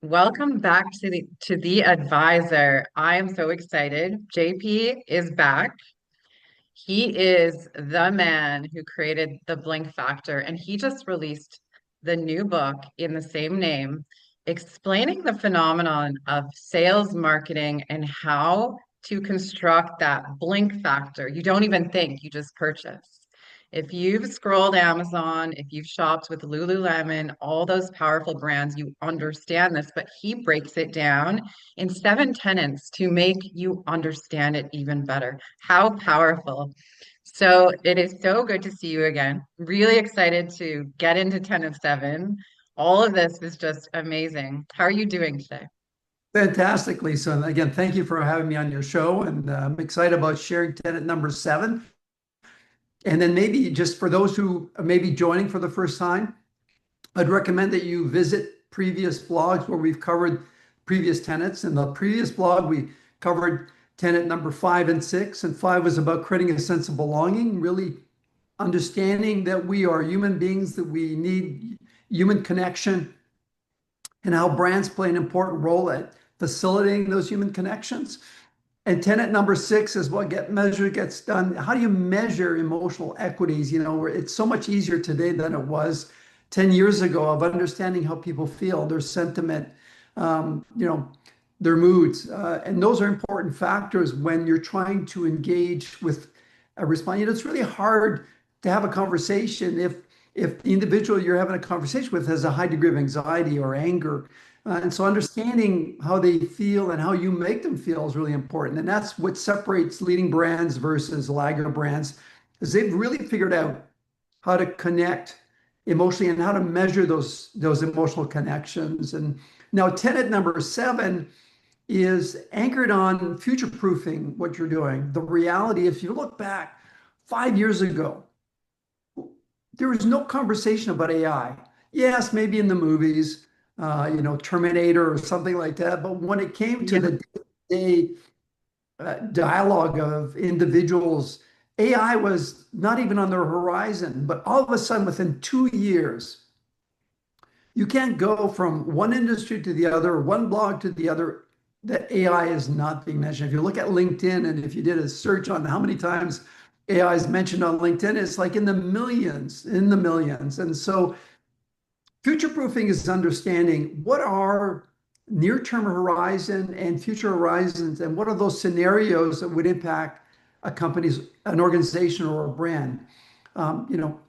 Welcome back to the advisor. I am so excited. JP is back. He is the man who created the blink factor, and he just released the new book in the same name, explaining the phenomenon of sales marketing and how to construct that blink factor. You don't even think, you just purchase. If you've scrolled Amazon, if you've shopped with Lululemon, all those powerful brands, you understand this, but he breaks it down in seven tenets to make you understand it even better. How powerful. So it is so good to see you again. Really excited to get into 10 of 7. All of this is just amazing. How are you doing today? Fantastically. So again, thank you for having me on your show, and I'm excited about sharing tenet number 7. And then maybe just for those who may be joining for the first time, I'd recommend that you visit previous blogs where we've covered previous tenets. In the previous blog, we covered tenet number 5 and 6, and 5 was about creating a sense of belonging, really understanding that we are human beings, that we need human connection, and how brands play an important role at facilitating those human connections. And tenet number 6 is what get measured gets done. How do you measure emotional equities? It's so much easier today than it was 10 years ago of understanding how people feel, their sentiment, um, you know, their moods. And those are important factors when you're trying to engage with a response. It's really hard to have a conversation if the individual you're having a conversation with has a high degree of anxiety or anger. And so understanding how they feel and how you make them feel is really important. And that's what separates leading brands versus laggard brands, is they've really figured out how to connect emotionally and how to measure those emotional connections. And now tenet number 7 is anchored on future-proofing what you're doing. The reality, if you look back 5 years ago, there was no conversation about AI. Yes, maybe in the movies, Terminator or something like that. But when it came to Yeah. the day dialogue of individuals, AI was not even on their horizon. But all of a sudden, within 2 years, you can't go from one industry to the other, one blog to the other, that AI is not being mentioned. If you look at LinkedIn and if you did a search on how many times AI is mentioned on LinkedIn, it's like in the millions, in the millions. And so future proofing is understanding what are near-term horizon and future horizons, and what are those scenarios that would impact a company's, an organization or a brand.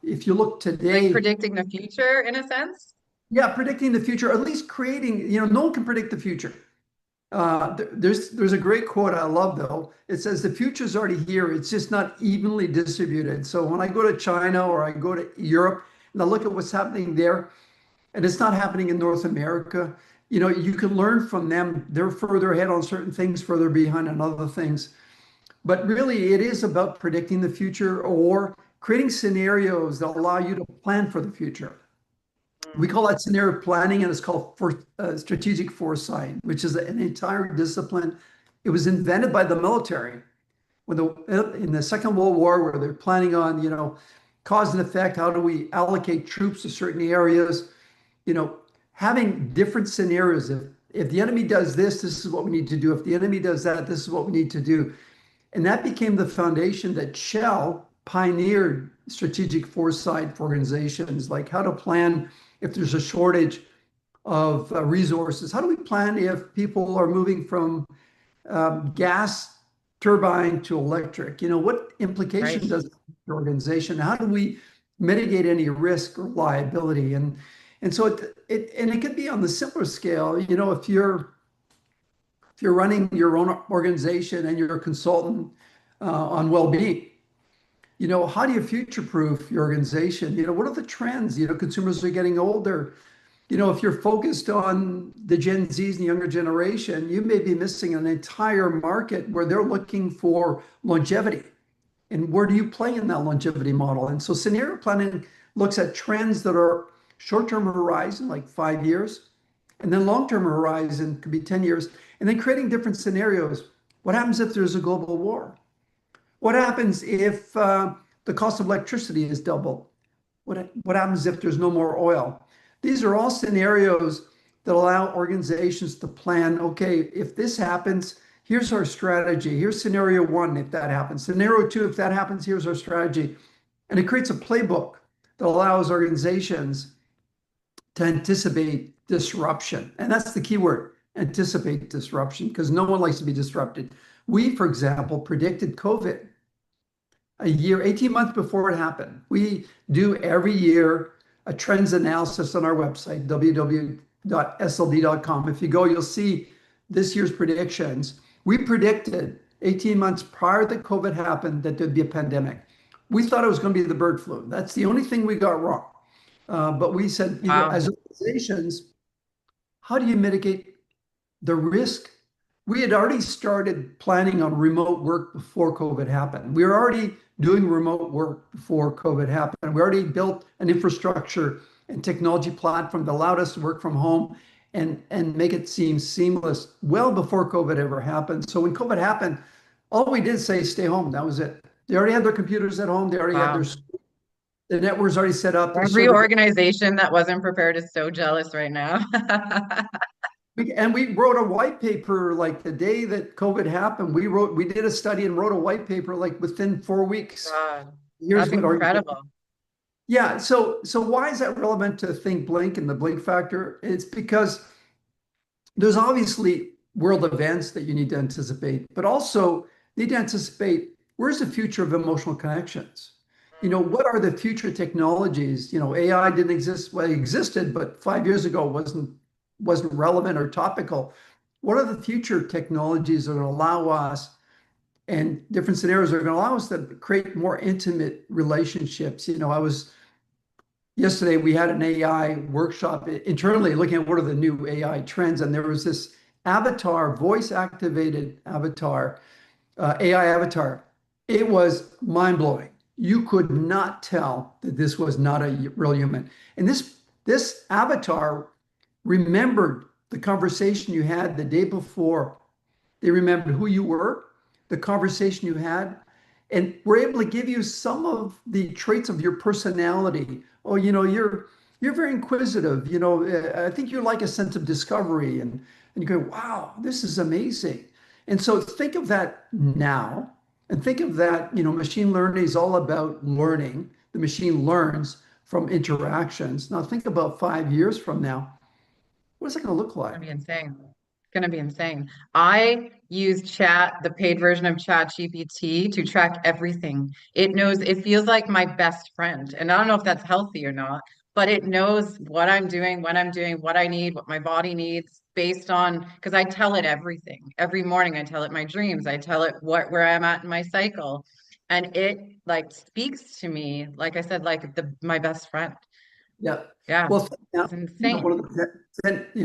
If you look Like today, predicting the future in a sense? yeah, predicting the future, at least creating, no one can predict the future. There's a great quote I love though. It says the future is already here. It's just not evenly distributed. So when I go to China or I go to Europe and I look at what's happening there, and it's not happening in North America, you can learn from them. They're further ahead on certain things, further behind on other things. But really, it is about predicting the future or creating scenarios that allow you to plan for the future. We Mm. call that scenario planning, and it's called strategic foresight, which is an entire discipline. It was invented by the military in the Second World War, where they're planning on, cause and effect. How do we allocate troops to certain areas? You know, having different scenarios. If the enemy does this, this is what we need to do. If the enemy does that, this is what we need to do. And that became the foundation that Shell pioneered strategic foresight for organizations, like how to plan if there's a shortage of resources. How do we plan if people are moving from gas turbine to electric? What Right. implication does it have for organization? How do we mitigate any risk or liability? And so it could be on the simpler scale. If you're running your own organization and you're a consultant on well-being, how do you future-proof your organization? What are the trends? Consumers are getting older. If you're focused on the Gen Zs and the younger generation, you may be missing an entire market where they're looking for longevity. And where do you play in that longevity model? And so scenario planning looks at trends that are short-term horizon, like 5 years, and then long-term horizon could be 10 years, and then creating different scenarios. What happens if there's a global war? What happens if the cost of electricity is doubled? What happens if there's no more oil? These are all scenarios that allow organizations to plan, okay, if this happens, here's our strategy. Here's scenario one if that happens. Scenario two, if that happens, here's our strategy. And it creates a playbook that allows organizations to anticipate disruption. And that's the key word, anticipate disruption, because no one likes to be disrupted. We, for example, predicted COVID a year, 18 months before it happened. We do every year a trends analysis on our website, www.sld.com. If you go, you'll see this year's predictions. We predicted 18 months prior that COVID happened that there'd be a pandemic. We thought it was going to be the bird flu. That's the only thing we got wrong. But we said, Wow. as organizations, how do you mitigate the risk? We had already started planning on remote work before COVID happened. We were already doing remote work before COVID happened. We already built an infrastructure and technology platform that allowed us to work from home and make it seem seamless well before COVID ever happened. So when COVID happened, all we did say stay home. That was it. They already had their computers at home. They already had Wow. the networks already set up. The Every server. organization that wasn't prepared is so jealous right now. And we wrote a white paper like the day that COVID happened. We did a study and wrote a white paper like within 4 weeks. God, Here's that's what our incredible. yeah. So why is that relevant to think blink and the blink factor? It's because there's obviously world events that you need to anticipate, but also need to anticipate where's the future of emotional connections. What are the future technologies? AI didn't exist, well, it existed, but 5 years ago wasn't relevant or topical. What are the future technologies that are going to allow us and different scenarios that are going to allow us to create more intimate relationships? I was yesterday we had an AI workshop internally looking at what are the new AI trends, and there was this avatar, voice activated avatar, AI avatar. It was mind blowing. You could not tell that this was not a real human. And this avatar remembered the conversation you had the day before. They remembered who you were, the conversation you had, and were able to give you some of the traits of your personality. Oh, you're very inquisitive. I think you like a sense of discovery, and you go, wow, this is amazing. And so think of that now, and think of that. Machine learning is all about learning. The machine learns from interactions. Now think about 5 years from now. What is it going to look like? Gonna be insane. It's gonna be insane. I use the paid version of Chat GPT to track everything. It knows, it feels like my best friend. And I don't know if that's healthy or not, but it knows what I'm doing, when I'm doing, what I need, what my body needs based on, because I tell it everything. Every morning I tell it my dreams. I tell it where I'm at in my cycle. And it like speaks to me, like I said, like my best friend. Yeah. Yeah. Well, now, It's one insane.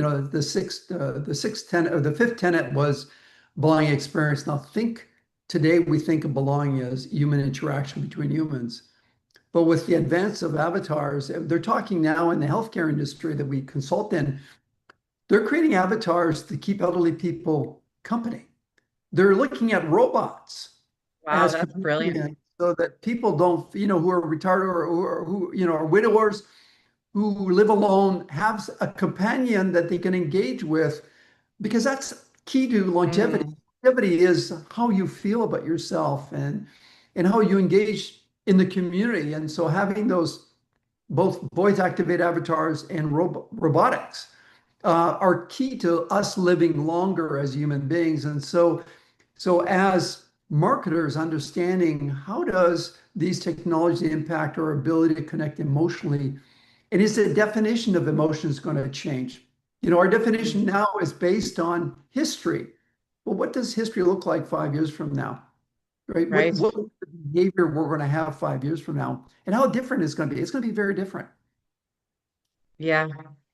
of the sixth tenet or the fifth tenet was belonging experience. Now, today we think of belonging as human interaction between humans. But with the advance of avatars, they're talking now in the healthcare industry that we consult in, they're creating avatars to keep elderly people company. They're looking at robots Wow, as that's brilliant. companions so that people don't, who are retired or who, are widowers who live alone have a companion that they can engage with because that's key to longevity. Mm, Longevity is how you feel about yourself and how you engage in the community. And so having those both voice activated avatars and robotics are key to us living longer as human beings. And so as marketers understanding how does these technologies impact our ability to connect emotionally, and is the definition of emotions going to change? Our definition mm, now is based on history. Well, what does history look like 5 years from now? Right? What right. what is the behavior we're going to have 5 years from now? And how different it's going to be? It's going to be very different. Yeah.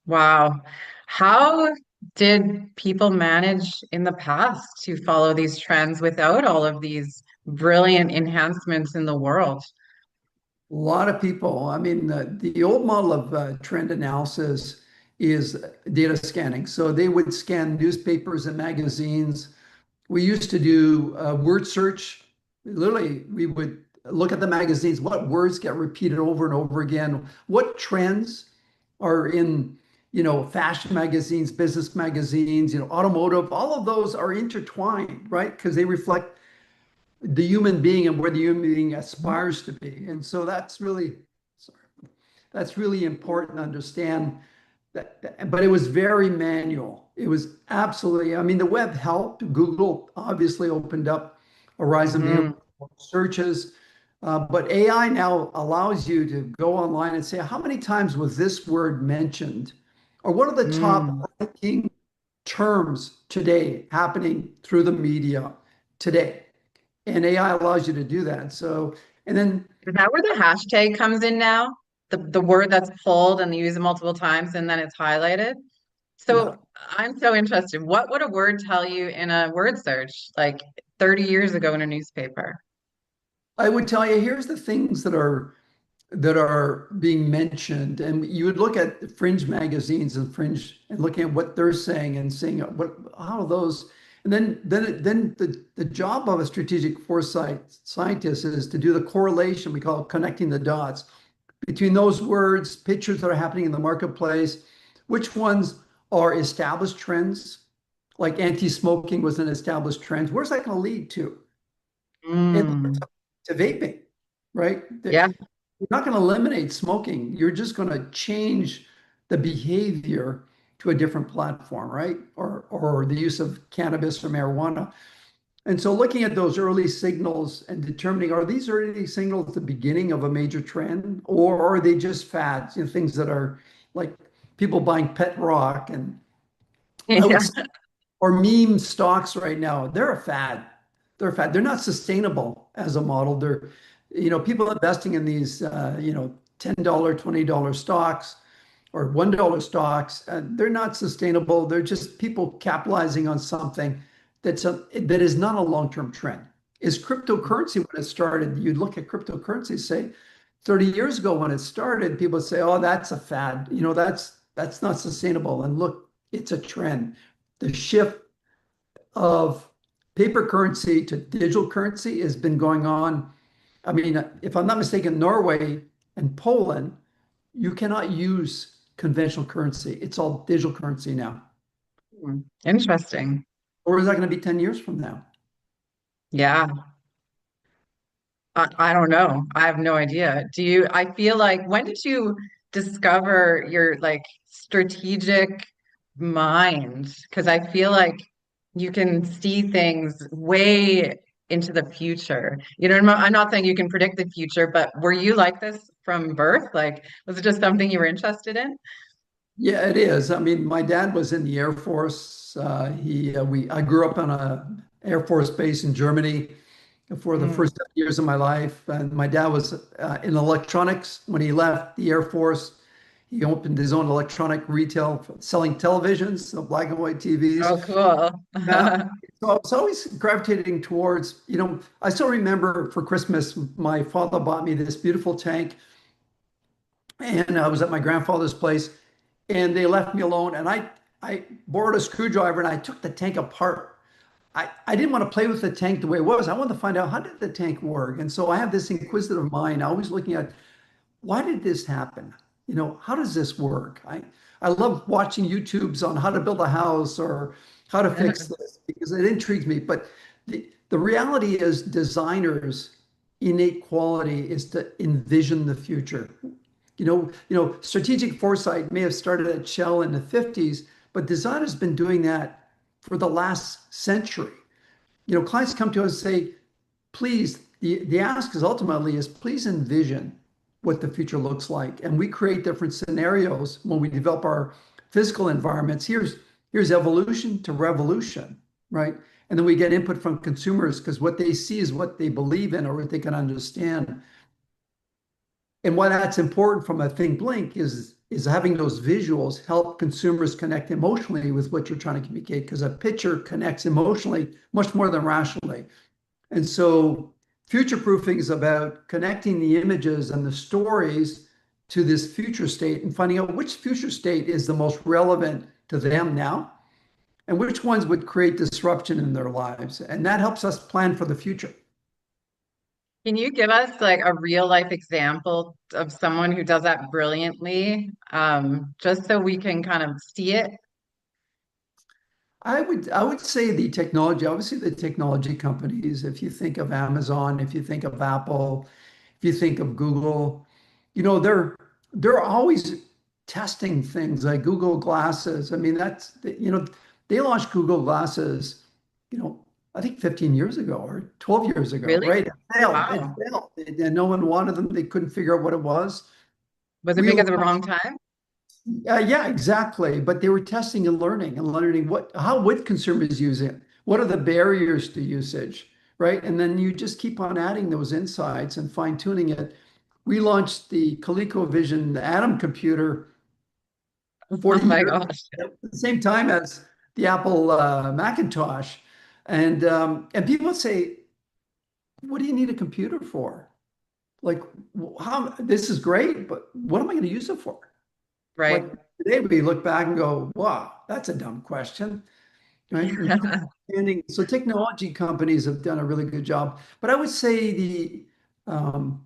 Wow. How did people manage in the past to follow these trends without all of these brilliant enhancements in the world? A lot of people, I mean, the old model of trend analysis is data scanning. So they would scan newspapers and magazines. We used to do word search. Literally, we would look at the magazines, what words get repeated over and over again, what trends are in fashion magazines, business magazines, automotive, all of those are intertwined, right? Because they reflect the human being and where the human being aspires to be. And so sorry, that's really important to understand that, but it was very manual. It was absolutely, I mean, the web helped. Google obviously opened up a rise of Hmm. searches, but AI now allows you to go online and say, how many times was this word mentioned? Or what are the top Mm. ranking terms today happening through the media today? And AI allows you to do that. So, and then, Is that where the hashtag comes in now? The word that's pulled and you use it multiple times and then it's highlighted. yeah, So I'm so interested. What would a word tell you in a word search like 30 years ago in a newspaper? I would tell you, here's the things that are being mentioned, and you would look at fringe magazines and fringe and looking at what they're saying and seeing what how those, and then the job of a strategic foresight scientist is to do the correlation we call connecting the dots between those words, pictures that are happening in the marketplace, which ones are established trends, like anti-smoking was an established trend. Where's that going to lead to? And Mm. to vaping, right? Yeah. You're not going to eliminate smoking. You're just going to change the behavior to a different platform, right? Or the use of cannabis or marijuana. And so looking at those early signals and determining, are these early signals the beginning of a major trend, or are they just fads, things that are like people buying pet rock and I would Yeah. say, or meme stocks right now, they're a fad. They're a fad. They're not sustainable as a model. People investing in these, $10, $20 stocks or $1 stocks, they're not sustainable. They're just people capitalizing on something that is not a long-term trend. Is cryptocurrency when it started? You'd look at cryptocurrency, say 30 years ago when it started, people would say, "Oh, that's a fad. That's not sustainable." And look, it's a trend. The shift of paper currency to digital currency has been going on. I mean, if I'm not mistaken, Norway and Poland, you cannot use conventional currency. It's all digital currency now. Interesting. Or is that going to be 10 years from now? Yeah. I don't know. I have no idea. I feel like when did you discover your like strategic mind? Because I feel like you can see things way into the future. I'm not saying you can predict the future, but were you like this from birth? Like, was it just something you were interested in? Yeah, it is. I mean, my dad was in the Air Force. I grew up on a Air Force base in Germany for the Mm. first 10 years of my life. And my dad was in electronics. When he left the Air Force, he opened his own electronic retail, selling televisions, so black and white TVs. Oh, cool. Yeah. So I was always gravitating towards, I still remember for Christmas, my father bought me this beautiful tank, and I was at my grandfather's place, and they left me alone, and I borrowed a screwdriver and I took the tank apart. I didn't want to play with the tank the way it was. I wanted to find out, how did the tank work? And so I have this inquisitive mind, always looking at, why did this happen? How does this work? I love watching YouTubes on how to build a house or how to fix this because it intrigues me. But the reality is designers' innate quality is to envision the future. Strategic foresight may have started at Shell in the 50s, but design has been doing that for the last century. Clients come to us and say, please, the ask is ultimately is please envision what the future looks like. And we create different scenarios when we develop our physical environments. Here's evolution to revolution, right? And then we get input from consumers because what they see is what they believe in or what they can understand. And why that's important from a Think Blink is having those visuals help consumers connect emotionally with what you're trying to communicate because a picture connects emotionally much more than rationally. And so future proofing is about connecting the images and the stories to this future state and finding out which future state is the most relevant to them now and which ones would create disruption in their lives. And that helps us plan for the future. Can you give us like a real life example of someone who does that brilliantly? Just so we can kind of see it. I would say the technology, obviously the technology companies, if you think of Amazon, if you think of Apple, if you think of Google, they're always testing things like Google Glasses. I mean, they launched Google Glasses, I think 15 years ago or 12 years ago, Really? right? It failed. It Wow. failed. And no one wanted them. They couldn't figure out what it was. Was it We because of the wrong time? Yeah, exactly. But they were testing and learning how would consumers use it? What are the barriers to usage, right? And then you just keep on adding those insights and fine tuning it. We launched the ColecoVision Atom computer Oh 40 my years gosh. at the same time as the Apple Macintosh, and people say, "What do you need a computer for? Like, how this is great, but what am I going to use it for?" Right. Like today, we look back and go, wow, that's a dumb question, right? And so technology companies have done a really good job. But I would say the um,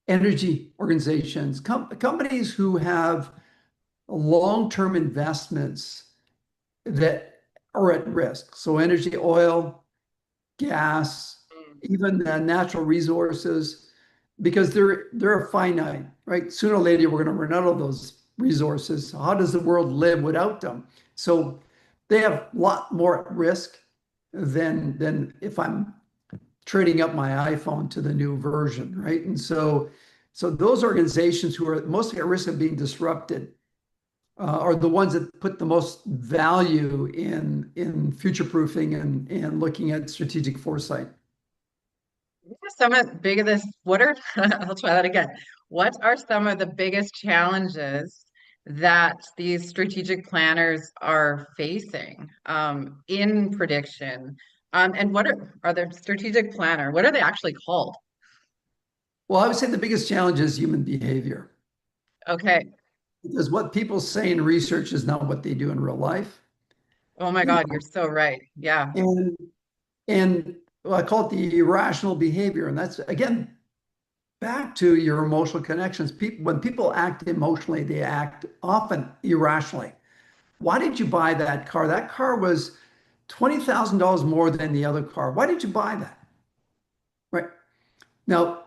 energy organizations, companies who have long-term investments that are at risk. So energy, oil, gas, even natural resources, because they're finite, right? Sooner or later, we're going to run out of those resources. How does the world live without them? So they have a lot more at risk than if I'm trading up my iPhone to the new version, right? And so those organizations who are mostly at risk of being disrupted are the ones that put the most value in future proofing and looking at strategic foresight. What are some of the biggest, what are, I'll try that again. What are some of the biggest challenges that these strategic planners are facing in prediction? And are the strategic planner, what are they actually called? Well, I would say the biggest challenge is human behavior Okay. because what people say in research is not what they do in real life. Oh my You God, you're know, so right. Yeah. and well, I call it the irrational behavior, and that's again back to your emotional connections. People, when people act emotionally, they act often irrationally. Why did you buy that car? That car was $20,000 more than the other car. Why did you buy that? Right now,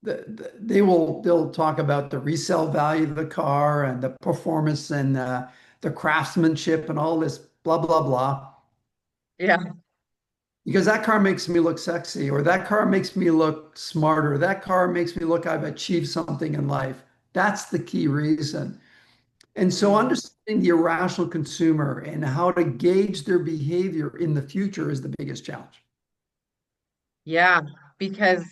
they'll talk about the resale value of the car and the performance and the craftsmanship and all this blah blah blah. Yeah. Because that car makes me look sexy, or that car makes me look smarter, that car makes me look I've achieved something in life. That's the key reason. And so Mm. understanding the irrational consumer and how to gauge their behavior in the future is the biggest challenge. Yeah. Because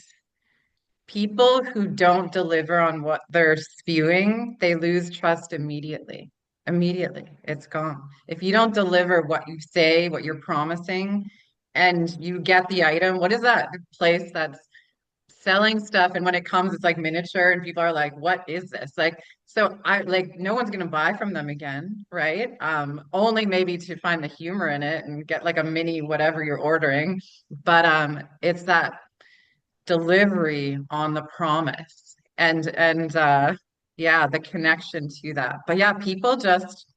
people who don't deliver on what they're spewing, they lose trust immediately. Immediately, it's gone. If you don't deliver what you say, what you're promising, and you get the item, what is that place that's selling stuff? And when it comes, it's like miniature, and people are like, "What is this?" Like, so I like no one's gonna buy from them again, right? Only maybe to find the humor in it and get like a mini whatever you're ordering. But it's that delivery on the promise and yeah, the connection to that. But yeah, people just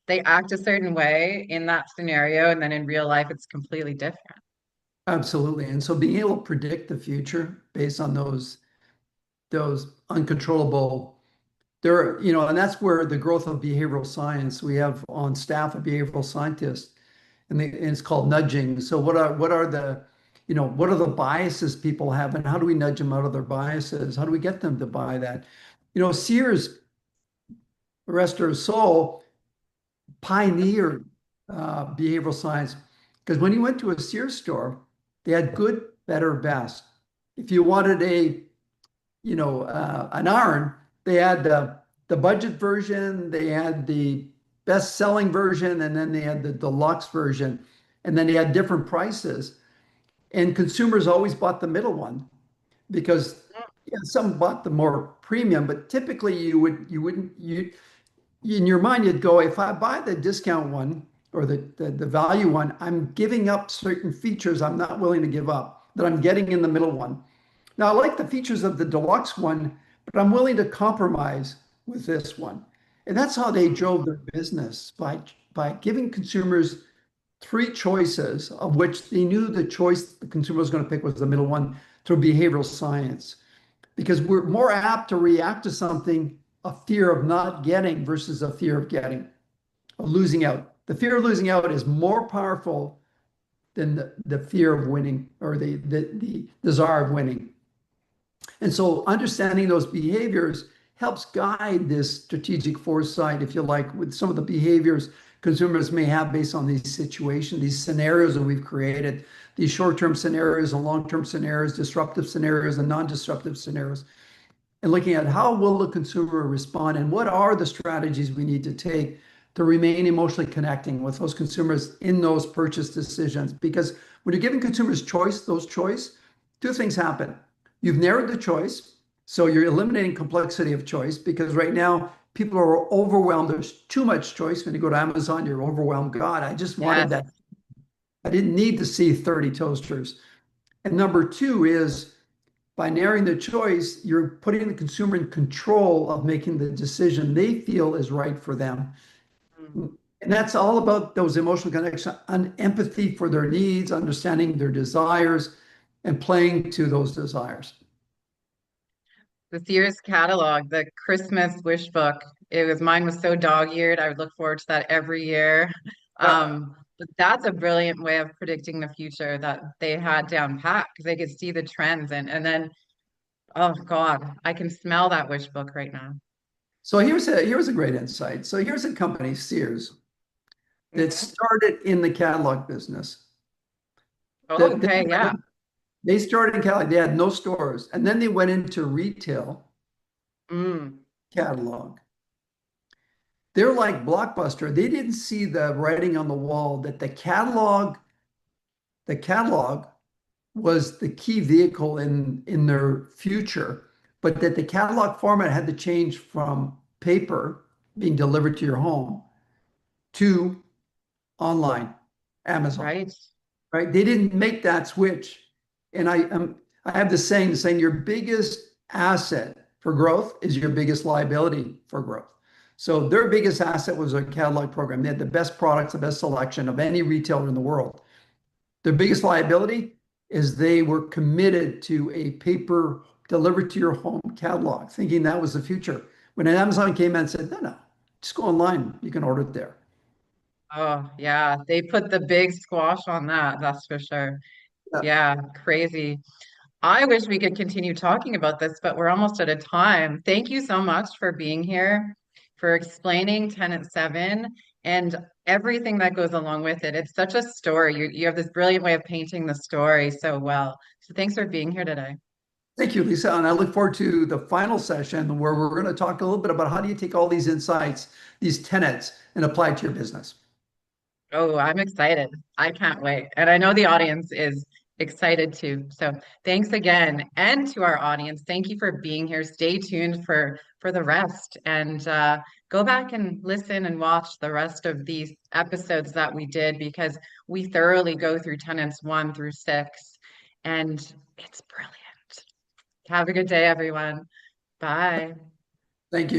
they act a certain way in that scenario, and then in real life it's completely different. Absolutely. And so being able to predict the future based on those uncontrollable there, and that's where the growth of behavioral science, we have on staff a behavioral scientist, and it's called nudging. So what are the biases people have, and how do we nudge them out of their biases? How do we get them to buy that? Sears, the rest of her soul, pioneered behavioral science because when you went to a Sears store, they had good, better, best. If you wanted an iron, they had the budget version, they had the best-selling version, and then they had the deluxe version, and then they had different prices. And consumers always bought the middle one because yeah, some bought the more premium, but typically you in your mind you'd go, if I buy the discount one or the value one, I'm giving up certain features I'm not willing to give up. that I'm getting in the middle one. Now, I like the features of the deluxe one, but I'm willing to compromise with this one. And that's how they drove their business by giving consumers three choices, of which they knew the choice the consumer was going to pick was the middle one through behavioral science. Because we're more apt to react to something, a fear of not getting versus a fear of getting, of losing out. The fear of losing out is more powerful than the fear of winning or the desire of winning. And so understanding those behaviors helps guide this strategic foresight, if you like, with some of the behaviors consumers may have based on these situations, these scenarios that we've created, these short-term scenarios and long-term scenarios, disruptive scenarios and non-disruptive scenarios, and looking at how will the consumer respond and what are the strategies we need to take to remain emotionally connecting with those consumers in those purchase decisions. Because when you're giving consumers choice, two things happen. You've narrowed the choice, so you're eliminating complexity of choice because right now people are overwhelmed. There's too much choice. When you go to Amazon, you're overwhelmed. God, I just wanted Yes. that. I didn't need to see 30 toasters. And number two is by narrowing the choice, you're putting the consumer in control of making the decision they feel is right for them. Mm. And that's all about those emotional connections and empathy for their needs, understanding their desires, and playing to those desires. The Sears catalog, the Christmas wish book. Mine was so dog-eared. I would look forward to that every year. Yeah. But that's a brilliant way of predicting the future that they had down pat because they could see the trends and then oh God, I can smell that wish book right now. So here's a great insight. So here's a company, Sears, that Mhm. started in the catalog business. Oh, That okay, yeah. they started in catalog. They had no stores, and then they went into retail Mm, catalog. They're like Blockbuster. They didn't see the writing on the wall that the catalog was the key vehicle in their future, but that the catalog format had to change from paper being delivered to your home to online, Amazon, right. right? They didn't make that switch. And I have the saying your biggest asset for growth is your biggest liability for growth. So their biggest asset was a catalog program. They had the best products, the best selection of any retailer in the world. Their biggest liability is they were committed to a paper delivered to your home catalog, thinking that was the future. When Amazon came in and said, no, no, just go online. You can order it there. Oh, yeah. They put the big squash on that, that's for sure. Yeah. Yeah, crazy. I wish we could continue talking about this, but we're almost out of time. Thank you so much for being here, for explaining Tenant 7 and everything that goes along with it. It's such a story. You have this brilliant way of painting the story so well. So thanks for being here today. Thank you, Lisa. And I look forward to the final session where we're going to talk a little bit about how do you take all these insights, these tenets, and apply it to your business. Oh, I'm excited. I can't wait. And I know the audience is excited too. So thanks again. And to our audience, thank you for being here. Stay tuned for the rest and go back and listen and watch the rest of these episodes that we did because we thoroughly go through tenants 1 through 6 and it's brilliant. Have a good day, everyone. Bye. Thank you.